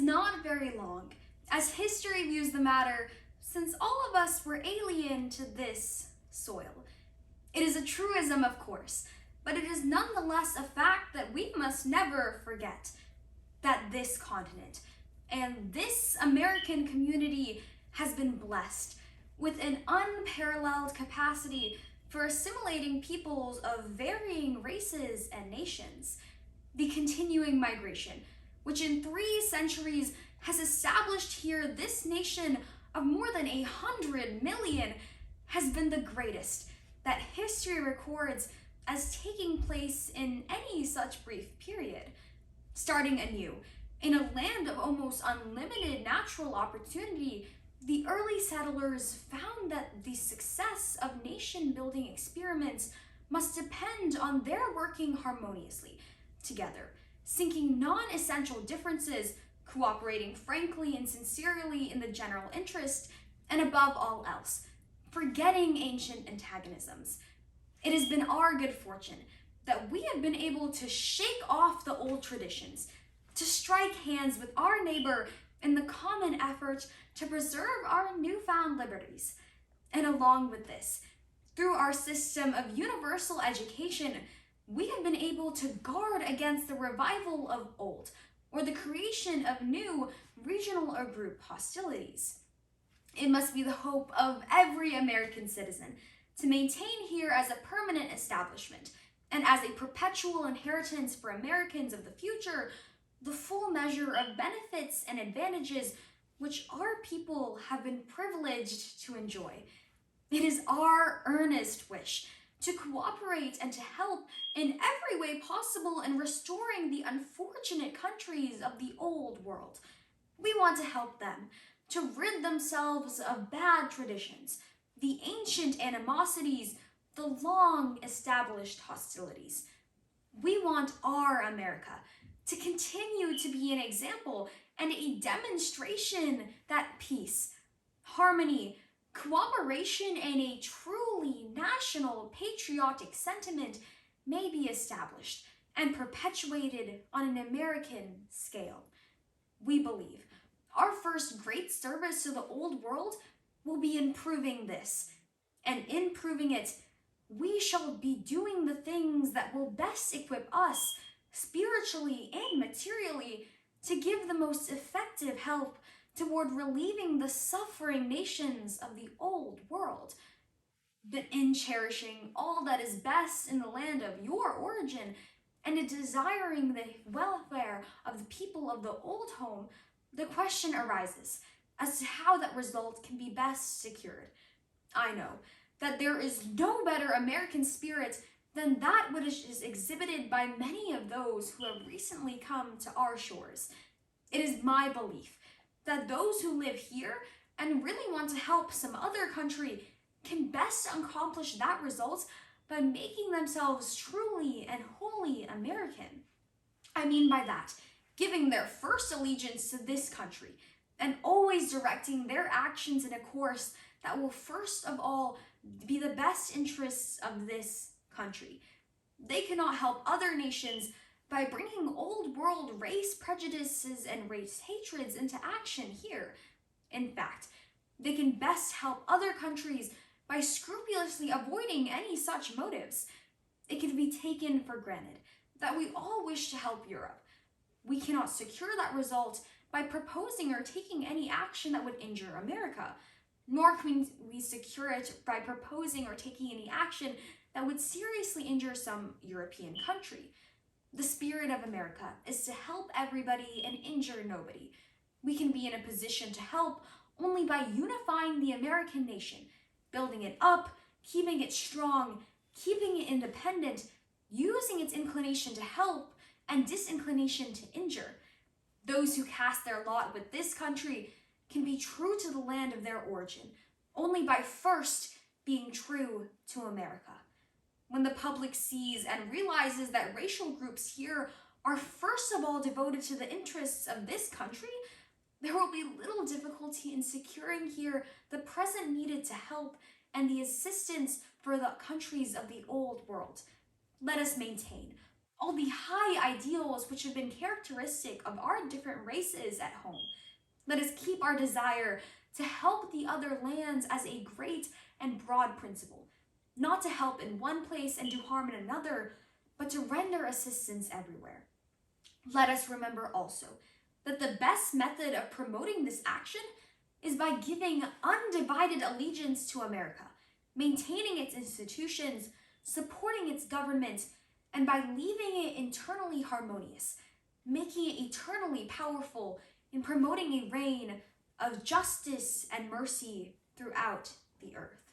not very long, as history views the matter, since all of us were alien to this soil. It is a truism, of course, but it is nonetheless a fact that we must never forget that this continent and this American community has been blessed with an unparalleled capacity for assimilating peoples of varying races and nations. The continuing migration, which in 3 centuries has established here this nation of more than 100 million, has been the greatest that history records as taking place in any such brief period. Starting anew, in a land of almost unlimited natural opportunity, the early settlers found that the success of nation-building experiments must depend on their working harmoniously together, sinking non-essential differences, cooperating frankly and sincerely in the general interest, and above all else, forgetting ancient antagonisms. It has been our good fortune that we have been able to shake off the old traditions, to strike hands with our neighbor in the common effort to preserve our newfound liberties. And along with this, through our system of universal education, we have been able to guard against the revival of old, or the creation of new regional or group hostilities. It must be the hope of every American citizen to maintain here as a permanent establishment and as a perpetual inheritance for Americans of the future the full measure of benefits and advantages which our people have been privileged to enjoy. It is our earnest wish to cooperate and to help in every way possible in restoring the unfortunate countries of the old world. We want to help them to rid themselves of bad traditions, the ancient animosities, the long-established hostilities. We want our America to continue to be an example and a demonstration that peace, harmony, cooperation, and a truly national patriotic sentiment may be established and perpetuated on an American scale. We believe our first great service to the old world will be in proving this, and in proving it, we shall be doing the things that will best equip us, spiritually and materially, to give the most effective help toward relieving the suffering nations of the old world. But in cherishing all that is best in the land of your origin, and in desiring the welfare of the people of the old home, the question arises as to how that result can be best secured. I know that there is no better American spirit than that which is exhibited by many of those who have recently come to our shores. It is my belief that those who live here and really want to help some other country can best accomplish that result by making themselves truly and wholly American. I mean by that, giving their first allegiance to this country and always directing their actions in a course that will first of all be the best interests of this country. They cannot help other nations by bringing old world race prejudices and race hatreds into action here. In fact, they can best help other countries by scrupulously avoiding any such motives. It can be taken for granted that we all wish to help Europe. We cannot secure that result by proposing or taking any action that would injure America, nor can we secure it by proposing or taking any action that would seriously injure some European country. The spirit of America is to help everybody and injure nobody. We can be in a position to help only by unifying the American nation, building it up, keeping it strong, keeping it independent, using its inclination to help and disinclination to injure. Those who cast their lot with this country can be true to the land of their origin only by first being true to America. When the public sees and realizes that racial groups here are first of all devoted to the interests of this country, there will be little difficulty in securing here the present needed to help and the assistance for the countries of the old world. Let us maintain all the high ideals which have been characteristic of our different races at home. Let us keep our desire to help the other lands as a great and broad principle, not to help in one place and do harm in another, but to render assistance everywhere. Let us remember also that the best method of promoting this action is by giving undivided allegiance to America, maintaining its institutions, supporting its government, and by leaving it internally harmonious, making it eternally powerful in promoting a reign of justice and mercy throughout the earth.